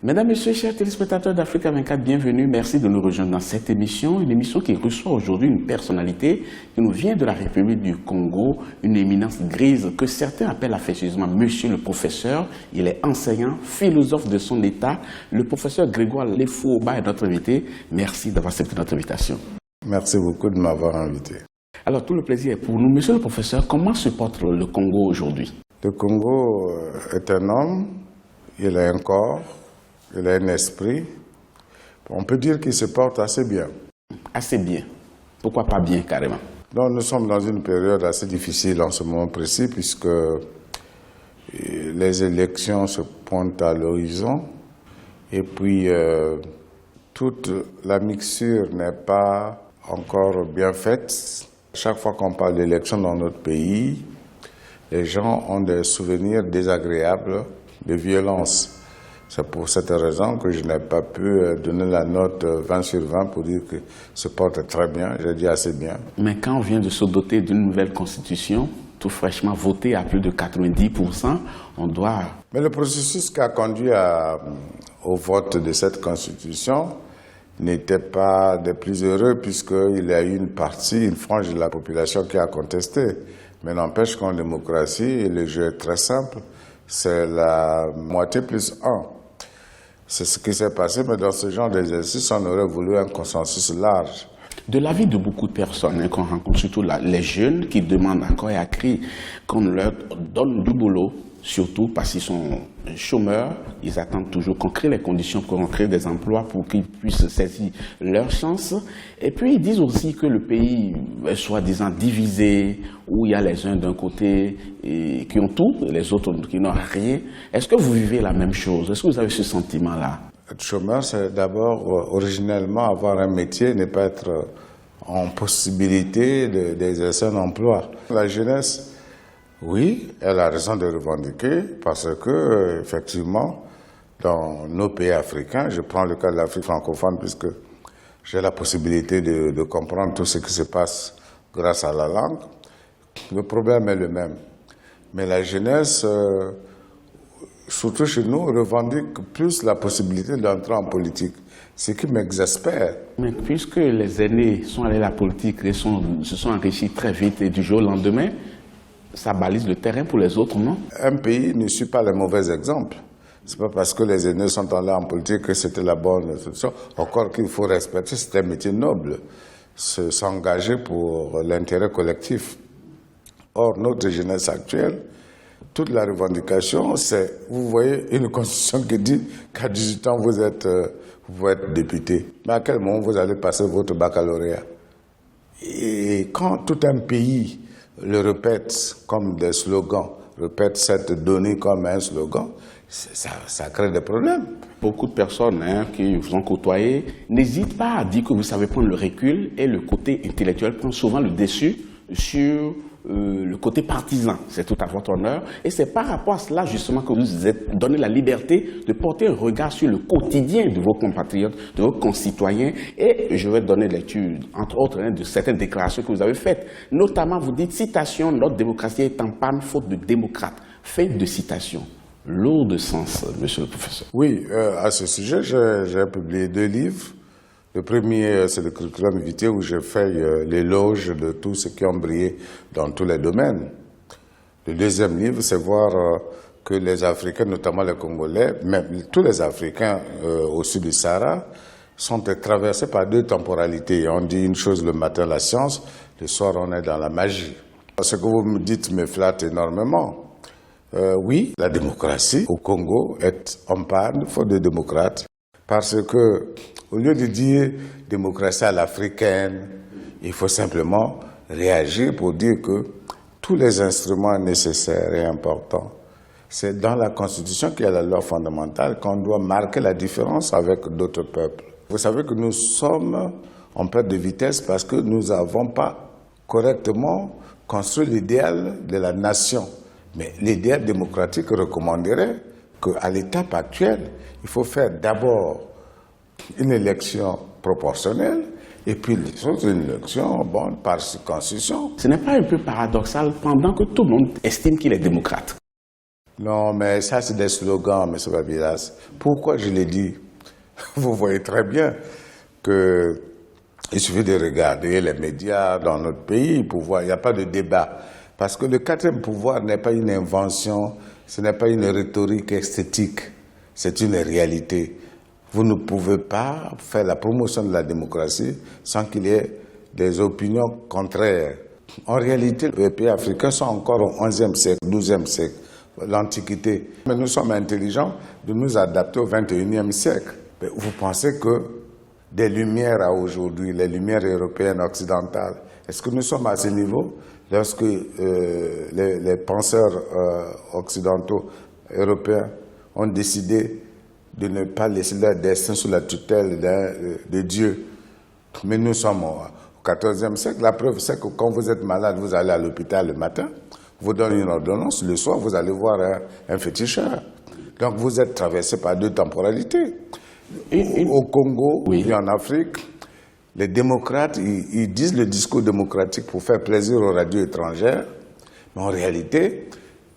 Mesdames, Messieurs, chers téléspectateurs d'Africa 24, bienvenue. Merci de nous rejoindre dans cette émission. Une émission qui reçoit aujourd'hui une personnalité qui nous vient de la République du Congo, une éminence grise que certains appellent affectueusement Monsieur le Professeur. Il est enseignant, philosophe de son état. Le professeur Grégoire Lefou-Oba est notre invité. Merci d'avoir accepté notre invitation. Merci beaucoup de m'avoir invité. Alors, tout le plaisir est pour nous. Monsieur le Professeur, comment se porte le Congo aujourd'hui? Le Congo est un homme, il a un corps, il a un esprit. On peut dire qu'il se porte assez bien. Assez bien. Pourquoi pas bien, carrément? Donc, nous sommes dans une période assez difficile en ce moment précis, puisque les élections se pointent à l'horizon. Et puis, toute la mixture n'est pas encore bien faite. Chaque fois qu'on parle d'élections dans notre pays, les gens ont des souvenirs désagréables de violence. C'est pour cette raison que je n'ai pas pu donner la note 20 sur 20 pour dire que se porte très bien, j'ai dit assez bien. Mais quand on vient de se doter d'une nouvelle constitution, tout fraîchement votée à plus de 90%, on doit... Mais le processus qui a conduit au vote de cette constitution n'était pas des plus heureux puisqu'il y a eu une frange de la population qui a contesté. Mais n'empêche qu'en démocratie, le jeu est très simple, c'est la moitié plus 1. C'est ce qui s'est passé, mais dans ce genre d'exercice, on aurait voulu un consensus large. De l'avis de beaucoup de personnes qu'on rencontre, surtout les jeunes qui demandent encore et à cri qu'on leur donne du boulot, surtout parce qu'ils sont chômeurs, ils attendent toujours qu'on crée les conditions pour qu'on crée des emplois pour qu'ils puissent saisir leur chance. Et puis ils disent aussi que le pays est soi-disant divisé, où il y a les uns d'un côté qui ont tout, et les autres qui n'ont rien. Est-ce que vous vivez la même chose? Est-ce que vous avez ce sentiment-là? Être chômeur, c'est d'abord originellement avoir un métier, ne pas être en possibilité d'exercer un emploi. La jeunesse, oui, elle a raison de revendiquer parce que, effectivement, dans nos pays africains, je prends le cas de l'Afrique francophone puisque j'ai la possibilité de comprendre tout ce qui se passe grâce à la langue, le problème est le même. Mais la jeunesse, surtout chez nous, revendique plus la possibilité d'entrer en politique, ce qui m'exaspère. Mais puisque les aînés sont allés à la politique et se sont enrichis très vite et du jour au lendemain, ça balise le terrain pour les autres, non? Un pays ne suit pas les mauvais exemples. C'est pas parce que les aînés sont allés en politique que c'était la bonne solution. Encore qu'il faut respecter, c'est un métier noble, s'engager pour l'intérêt collectif. Or, notre jeunesse actuelle, toute la revendication, c'est, vous voyez, une constitution qui dit qu'à 18 ans, vous êtes député. Mais à quel moment vous allez passer votre baccalauréat? Et quand tout un pays le répète comme des slogans, répète cette donnée comme un slogan, ça crée des problèmes. Beaucoup de personnes qui vous ont côtoyé n'hésitent pas à dire que vous savez prendre le recul et le côté intellectuel prend souvent le dessus sur le côté partisan. C'est tout à votre honneur. Et c'est par rapport à cela justement que vous vous êtes donné la liberté de porter un regard sur le quotidien de vos compatriotes, de vos concitoyens. Et je vais donner lecture, entre autres, de certaines déclarations que vous avez faites. Notamment, vous dites, citation, notre démocratie est en panne faute de démocrates. Fin de citation. Lourd de sens, monsieur le professeur. Oui, à ce sujet, j'ai publié 2 livres. Le premier, c'est le curriculum vitae où je fais l'éloge de tous ceux qui ont brillé dans tous les domaines. Le deuxième livre, c'est voir que les Africains, notamment les Congolais, même tous les Africains au sud du Sahara, sont traversés par 2 temporalités. On dit une chose le matin, la science, le soir, on est dans la magie. Ce que vous me dites me flatte énormément. Oui, la démocratie au Congo est en panne, faute de démocrates, parce que au lieu de dire démocratie à l'africaine, il faut simplement réagir pour dire que tous les instruments nécessaires et importants, c'est dans la Constitution qu'il y a la loi fondamentale qu'on doit marquer la différence avec d'autres peuples. Vous savez que nous sommes en perte de vitesse parce que nous n'avons pas correctement construit l'idéal de la nation. Mais l'idéal démocratique recommanderait qu'à l'étape actuelle, il faut faire d'abord une élection proportionnelle et puis les autres élections par circonscription. Ce n'est pas un peu paradoxal pendant que tout le monde estime qu'il est démocrate? Non, mais ça, c'est des slogans, M. Babilas. Pourquoi je l'ai dit? Vous voyez très bien qu'il suffit de regarder les médias dans notre pays pour voir, il n'y a pas de débat. Parce que le quatrième pouvoir n'est pas une invention, ce n'est pas une rhétorique esthétique, c'est une réalité. Vous ne pouvez pas faire la promotion de la démocratie sans qu'il y ait des opinions contraires. En réalité, les pays africains sont encore au XIe siècle, XIIe siècle, l'Antiquité. Mais nous sommes intelligents de nous adapter au XXIe siècle. Mais vous pensez que des lumières à aujourd'hui, les lumières européennes, occidentales, est-ce que nous sommes à ce niveau? Lorsque les penseurs occidentaux, européens, ont décidé de ne pas laisser leur destin sous la tutelle de Dieu. Mais nous sommes au XIVe siècle. La preuve, c'est que quand vous êtes malade, vous allez à l'hôpital le matin, vous donnez une ordonnance, le soir, vous allez voir un féticheur. Donc vous êtes traversé par deux temporalités. Au Congo, oui, et en Afrique, les démocrates, ils disent le discours démocratique pour faire plaisir aux radios étrangères, mais en réalité,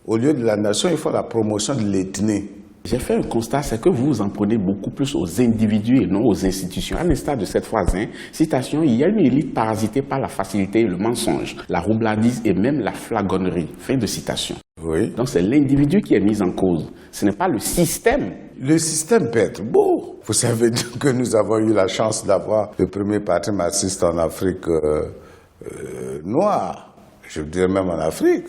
au lieu de la nation, il faut la promotion de l'ethnie. J'ai fait un constat, c'est que vous vous en prenez beaucoup plus aux individus et non aux institutions. À l'instar de cette phrase, citation, il y a une élite parasitée par la facilité et le mensonge, la roublardise et même la flagornerie. Fin de citation. Oui. Donc c'est l'individu qui est mis en cause. Ce n'est pas le système. Le système peut être beau. Vous savez que nous avons eu la chance d'avoir le premier parti marxiste en Afrique noire. Je dirais même en Afrique.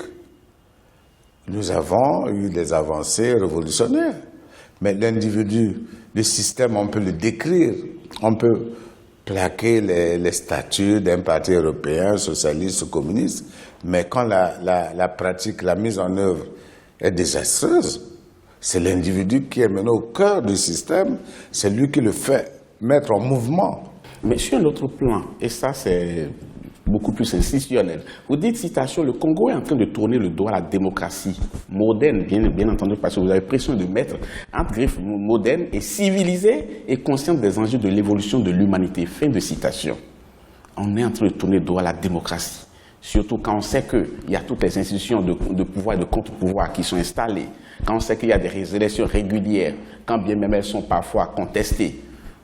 Nous avons eu des avancées révolutionnaires. Mais l'individu, le système, on peut le décrire. On peut plaquer les statuts d'un parti européen, socialiste ou communiste. Mais quand la pratique, la mise en œuvre est désastreuse, c'est l'individu qui est maintenant au cœur du système, c'est lui qui le fait mettre en mouvement. Mais sur un autre plan, et ça c'est beaucoup plus institutionnel, vous dites, citation, le Congo est en train de tourner le dos à la démocratie moderne, bien entendu, parce que vous avez pression de mettre entre griffes moderne et civilisée et consciente des enjeux de l'évolution de l'humanité. Fin de citation. On est en train de tourner le dos à la démocratie. Surtout quand on sait qu'il y a toutes les institutions de pouvoir et de contre-pouvoir qui sont installées, quand on sait qu'il y a des élections régulières, quand bien même elles sont parfois contestées.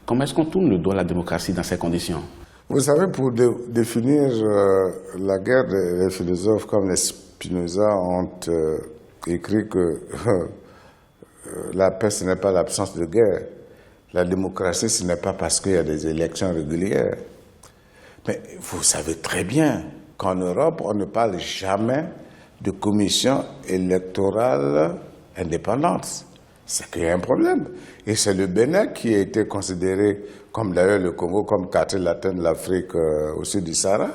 Comment est-ce qu'on tourne le dos à la démocratie dans ces conditions? Vous savez, pour définir la guerre des philosophes comme les Spinoza ont écrit que la paix, ce n'est pas l'absence de guerre. La démocratie, ce n'est pas parce qu'il y a des élections régulières. Mais vous savez très bien qu'en Europe, on ne parle jamais de commission électorale indépendante. C'est qu'il y a un problème. Et c'est le Bénin qui a été considéré, comme d'ailleurs le Congo, comme quartier latin de l'Afrique au sud du Sahara,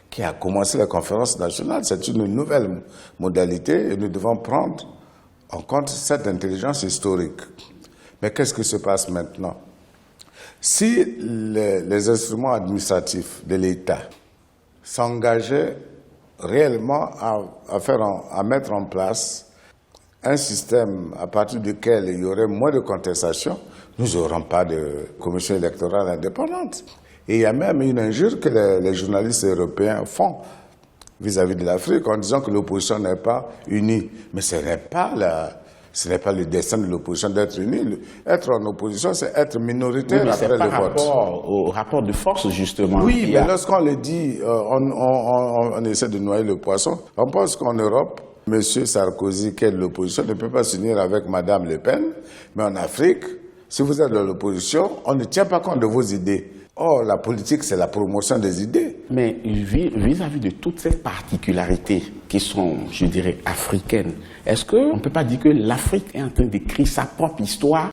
qui a commencé la conférence nationale. C'est une nouvelle modalité et nous devons prendre en compte cette intelligence historique. Mais qu'est-ce qui se passe maintenant? Si les instruments administratifs de l'État s'engageaient réellement à mettre en place un système à partir duquel il y aurait moins de contestation, nous n'aurons pas de commission électorale indépendante. Et il y a même une injure que les journalistes européens font vis-à-vis de l'Afrique en disant que l'opposition n'est pas unie. Mais ce n'est pas le destin de l'opposition d'être unie. Être en opposition, c'est être minoritaire après le vote. Par rapport au rapport de force, justement. Oui, mais lorsqu'on le dit, on essaie de noyer le poisson. On pense qu'en Europe, M. Sarkozy, qui est de l'opposition, ne peut pas s'unir avec Mme Le Pen. Mais en Afrique, si vous êtes de l'opposition, on ne tient pas compte de vos idées. Or, la politique, c'est la promotion des idées. Mais vis-à-vis de toutes ces particularités qui sont, je dirais, africaines, est-ce qu'on ne peut pas dire que l'Afrique est en train d'écrire sa propre histoire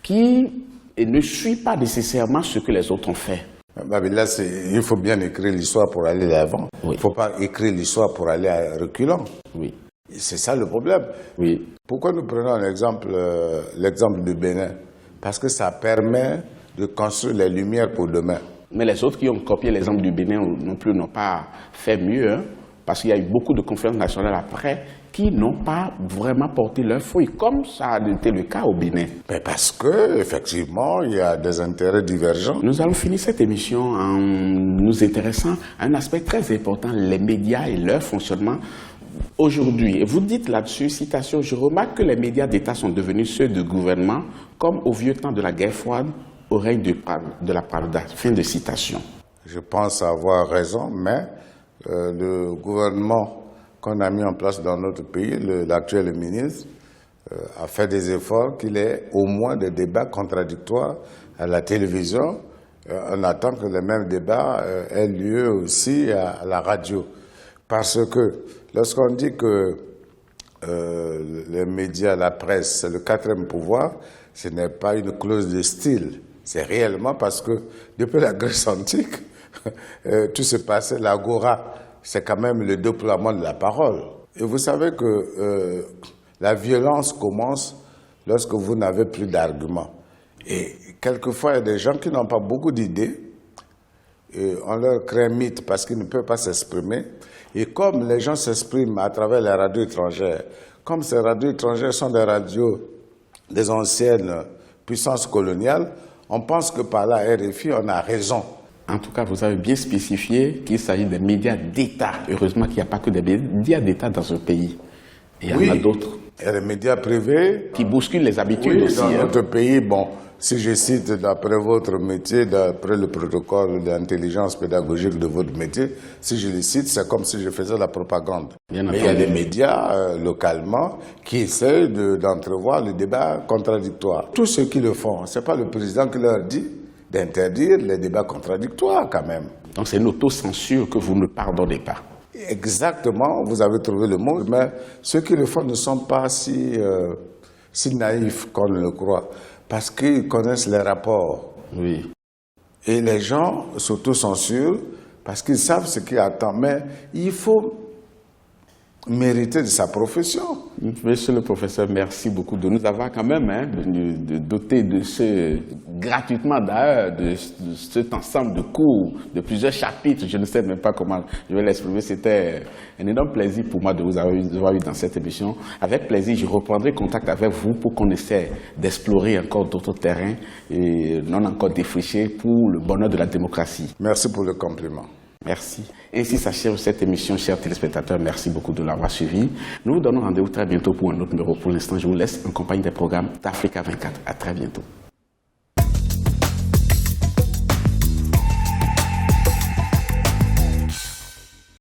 qui ne suit pas nécessairement ce que les autres ont fait? Là, il faut bien écrire l'histoire pour aller l'avant. Il ne faut pas écrire l'histoire pour aller à reculant. Oui. C'est ça le problème. Oui. Pourquoi nous prenons l'exemple du Bénin? Parce que ça permet de construire les lumières pour demain. Mais les autres qui ont copié l'exemple du Bénin non plus n'ont pas fait mieux, parce qu'il y a eu beaucoup de conférences nationales après qui n'ont pas vraiment porté leurs fruits, comme ça a été le cas au Bénin. Mais parce que, effectivement, il y a des intérêts divergents. Nous allons finir cette émission en nous intéressant à un aspect très important, les médias et leur fonctionnement. aujourd'hui, vous dites là-dessus, citation, je remarque que les médias d'État sont devenus ceux de gouvernement, comme au vieux temps de la guerre froide, au règne de la Pravda. Fin de citation. Je pense avoir raison, mais le gouvernement qu'on a mis en place dans notre pays, l'actuel ministre, a fait des efforts qu'il ait au moins des débats contradictoires à la télévision. On attend que les mêmes débats aient lieu aussi à la radio. Parce que lorsqu'on dit que les médias, la presse, c'est le quatrième pouvoir, ce n'est pas une clause de style. C'est réellement parce que depuis la Grèce antique, tout se passait, l'agora, c'est quand même le déploiement de la parole. Et vous savez que la violence commence lorsque vous n'avez plus d'arguments. Et quelquefois, il y a des gens qui n'ont pas beaucoup d'idées. On leur crée un mythe parce qu'ils ne peuvent pas s'exprimer. Et comme les gens s'expriment à travers les radios étrangères, comme ces radios étrangères sont des radios des anciennes puissances coloniales, on pense que par là, RFI, on a raison. En tout cas, vous avez bien spécifié qu'il s'agit des médias d'État. Heureusement qu'il n'y a pas que des médias d'État dans ce pays. Il y en a d'autres. Il y a des médias privés. Qui bousculent les habitudes aussi. Dans notre pays, bon, si je cite d'après votre métier, d'après le protocole d'intelligence pédagogique de votre métier, si je les cite, c'est comme si je faisais la propagande. Mais il y a des médias localement qui essayent d'entrevoir le débat contradictoire. Tous ceux qui le font, ce n'est pas le président qui leur dit d'interdire les débats contradictoires quand même. Donc c'est une autocensure que vous ne pardonnez pas. Exactement, vous avez trouvé le mot, mais ceux qui le font ne sont pas si naïfs qu'on le croit, parce qu'ils connaissent les rapports. Oui. Et les gens s'autocensurent parce qu'ils savent ce qui attend, mais il faut mériter de sa profession. Monsieur le professeur, merci beaucoup de nous avoir quand même doté de ce, gratuitement d'ailleurs, de cet ensemble de cours, de plusieurs chapitres, je ne sais même pas comment je vais l'exprimer. C'était un énorme plaisir pour moi de vous avoir eu dans cette émission. Avec plaisir, je reprendrai contact avec vous pour qu'on essaie d'explorer encore d'autres terrains et non encore défrichés pour le bonheur de la démocratie. Merci pour le compliment. Merci. Ainsi s'achève cette émission, chers téléspectateurs. Merci beaucoup de l'avoir suivi. Nous vous donnons rendez-vous très bientôt pour un autre numéro. Pour l'instant, je vous laisse en compagnie des programmes d'Africa 24. À très bientôt.